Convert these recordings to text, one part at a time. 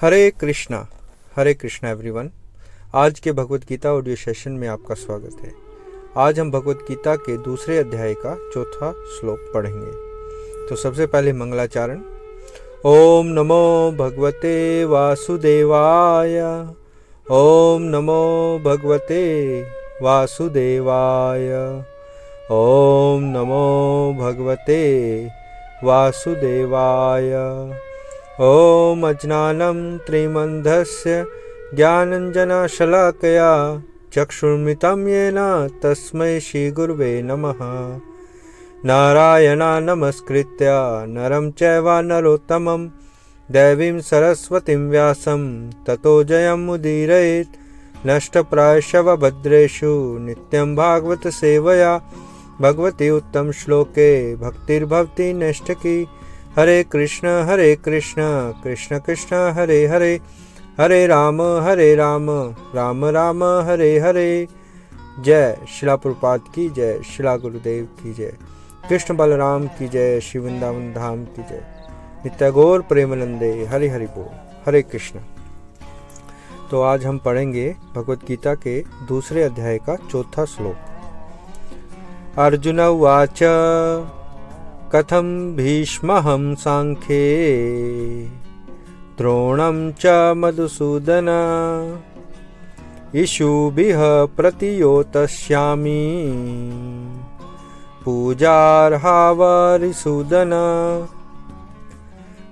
हरे Krishna everyone. आज के Bhagavad Gita audio session में आपका स्वागत है। आज हम भगवत गीता के दूसरे अध्याय का चौथा श्लोक पढ़ेंगे। तो सबसे पहले मंगलाचरण। ओम नमो भगवते वासुदेवाय। ओम नमो भगवते वासुदेवाय। ओम नमो भगवते वासुदेवाय। ओम अज्ञानं त्रिमन्धस्य ज्ञानञ्जनशलाकया चक्षुर्मितं येन तस्मै श्रीगुरुवे नमः। नारायणं नमस्कृत्य नरं चैव नरोत्तमं देवीं सरस्वतीं व्यासं ततो जयमुदीरयेत्। नष्टप्रायशव भद्रेषु नित्यं भागवत सेवया भगवती उत्तम श्लोके भक्तिर्भवति नष्टकी। हरे कृष्ण कृष्ण कृष्ण हरे हरे, हरे राम राम राम हरे हरे। जय शिला प्रभुपाद की जय, शिला गुरुदेव की जय, कृष्ण बलराम की जय, श्री वृंदावन धाम की जय। नित्य गौर प्रेमानंदे हरि हरि बोल। हरे कृष्ण। तो आज हम पढ़ेंगे भगवत गीता के दूसरे अध्याय का चौथा श्लोक। अर्जुन उवाच कथं भीष्महं सांख्ये द्रोणं च मधुसूदन इषुभिः प्रतियोतस्यामि पूजार्हावरिसूदन।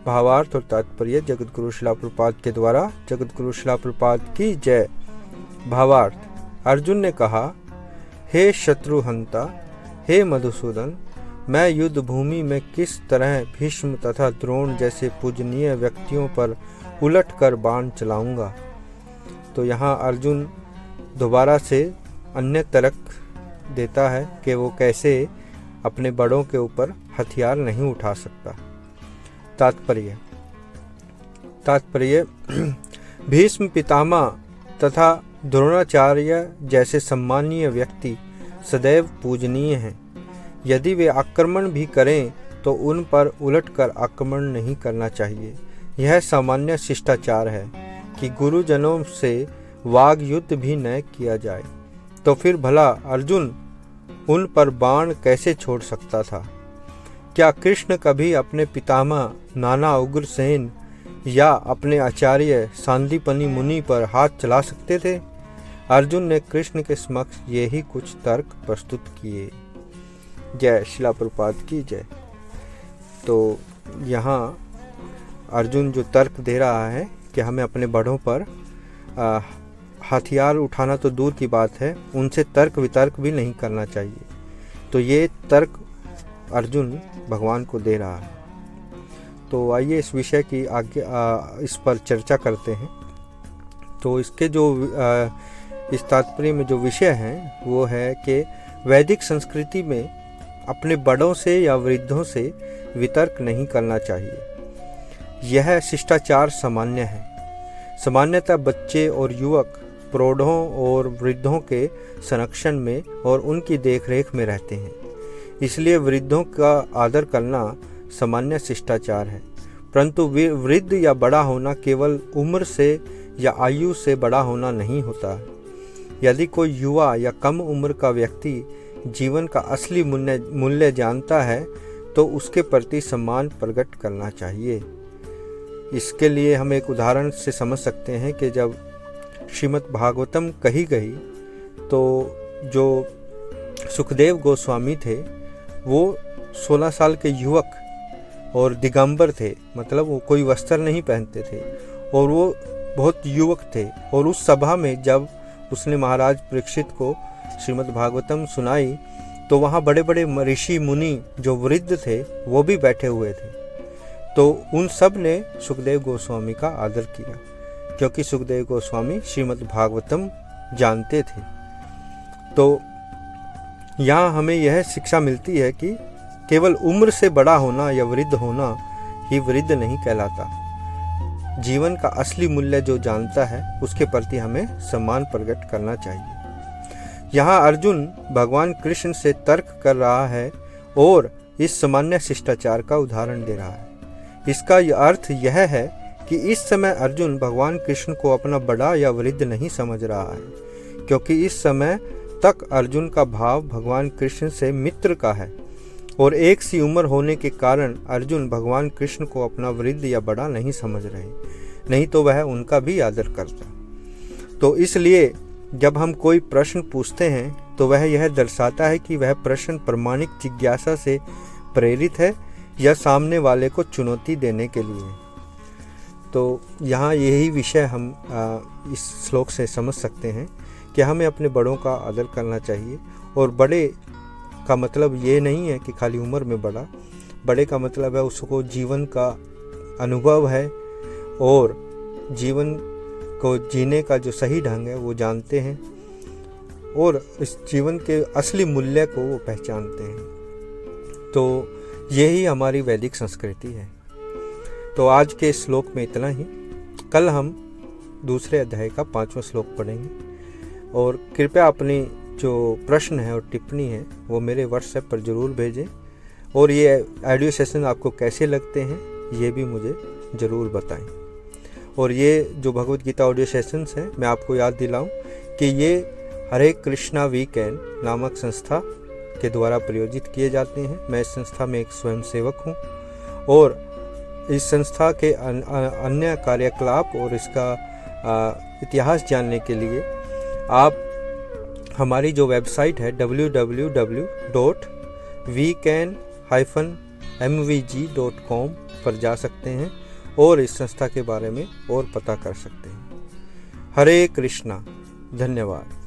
भावार्थ और तात्पर्य जगतगुरु शिला प्रभुपाद के द्वारा। जगतगुरु शिला प्रभुपाद की जय। भावार्थ। अर्जुन ने कहा, हे शत्रुहंता, हे मधुसूदन, मैं युद्ध भूमि में किस तरह भीष्म तथा द्रोण जैसे पूजनीय व्यक्तियों पर उलटकर बाण चलाऊंगा। तो यहाँ अर्जुन दोबारा से अन्य तर्क देता है कि वो कैसे अपने बड़ों के ऊपर हथियार नहीं उठा सकता। तात्पर्य भीष्म पितामह तथा द्रोणाचार्य जैसे सम्मानीय व्यक्ति सदैव पूजनीय हैं। यदि वे आक्रमण भी करें तो उन पर उलटकर आक्रमण नहीं करना चाहिए। यह सामान्य शिष्टाचार है कि गुरुजनों से वाग युद्ध भी न किया जाए। तो फिर भला अर्जुन उन पर बाण कैसे छोड़ सकता था? क्या कृष्ण कभी अपने पितामह नाना उग्रसेन या अपने आचार्य सांदीपनि मुनि पर हाथ चला सकते थे? अर्जुन ने कृष्ण के समक्ष यही कुछ तर्क प्रस्तुत किए। जय शिला प्रभुपाद की जय। तो यहाँ अर्जुन जो तर्क दे रहा है कि हमें अपने बड़ों पर हथियार उठाना तो दूर की बात है, उनसे तर्क वितर्क भी नहीं करना चाहिए। तो ये तर्क अर्जुन भगवान को दे रहा है। तो आइए इस विषय की आगे इस पर चर्चा करते हैं। तो इसके जो इस तात्पर्य में जो विषय है वो है कि वैदिक संस्कृति में अपने बड़ों से या वृद्धों से वितर्क नहीं करना चाहिए। यह शिष्टाचार सामान्य है। सामान्यतः बच्चे और युवक प्रौढ़ों और वृद्धों के संरक्षण में और उनकी देखरेख में रहते हैं। इसलिए वृद्धों का आदर करना सामान्य शिष्टाचार है। परंतु वृद्ध या बड़ा होना केवल उम्र से या आयु से बड़ा होना नहीं होता। यदि कोई युवा या कम उम्र का व्यक्ति जीवन का असली मूल्य जानता है तो उसके प्रति सम्मान प्रकट करना चाहिए। इसके लिए हम एक उदाहरण से समझ सकते हैं कि जब श्रीमद् भागवतम कही गई तो जो सुखदेव गोस्वामी थे वो 16 साल के युवक और दिगंबर थे, मतलब वो कोई वस्त्र नहीं पहनते थे और वो बहुत युवक थे। और उस सभा में जब उसने महाराज परीक्षित को श्रीमद् भागवतम सुनाई तो वहाँ बड़े बड़े ऋषि मुनि जो वृद्ध थे वो भी बैठे हुए थे। तो उन सब ने सुखदेव गोस्वामी का आदर किया क्योंकि सुखदेव गोस्वामी श्रीमद् भागवतम जानते थे। तो यहाँ हमें यह शिक्षा मिलती है कि केवल उम्र से बड़ा होना या वृद्ध होना ही वृद्ध नहीं कहलाता। जीवन का असली मूल्य जो जानता है उसके प्रति हमें सम्मान प्रकट करना चाहिए। यहाँ अर्जुन भगवान कृष्ण से तर्क कर रहा है और इस सामान्य शिष्टाचार का उदाहरण दे रहा है। इसका अर्थ यह है कि इस समय अर्जुन भगवान कृष्ण को अपना बड़ा या वृद्ध नहीं समझ रहा है, क्योंकि इस समय तक अर्जुन का भाव भगवान कृष्ण से मित्र का है और एक सी उम्र होने के कारण अर्जुन भगवान कृष्ण को अपना वृद्ध या बड़ा नहीं समझ रहे, नहीं तो वह उनका भी आदर करता। तो इसलिए जब हम कोई प्रश्न पूछते हैं तो वह यह दर्शाता है कि वह प्रश्न प्रामाणिक जिज्ञासा से प्रेरित है या सामने वाले को चुनौती देने के लिए। तो यहाँ यही विषय हम इस श्लोक से समझ सकते हैं कि हमें अपने बड़ों का आदर करना चाहिए। और बड़े का मतलब ये नहीं है कि खाली उम्र में बड़ा, बड़े का मतलब है उसको जीवन का अनुभव है और जीवन को जीने का जो सही ढंग है वो जानते हैं और इस जीवन के असली मूल्य को वो पहचानते हैं। तो यही हमारी वैदिक संस्कृति है। तो आज के श्लोक में इतना ही। कल हम दूसरे अध्याय का 5वां श्लोक पढ़ेंगे। और कृपया अपनी जो प्रश्न है और टिप्पणी है वो मेरे व्हाट्सएप पर ज़रूर भेजें। और ये ऑडियो सेशन आपको कैसे लगते हैं ये भी मुझे ज़रूर बताएं। और ये जो भगवत गीता ऑडियो सेशंस हैं, मैं आपको याद दिलाऊं कि ये हरे कृष्णा वीकेंड नामक संस्था के द्वारा प्रायोजित किए जाते हैं। मैं इस संस्था में एक स्वयंसेवक हूं और इस संस्था के अन्य कार्यकलाप और इसका इतिहास जानने के लिए आप हमारी जो वेबसाइट है www.weekend-mvg.com पर जा सकते हैं और इस संस्था के बारे में और पता कर सकते हैं। हरे कृष्णा। धन्यवाद।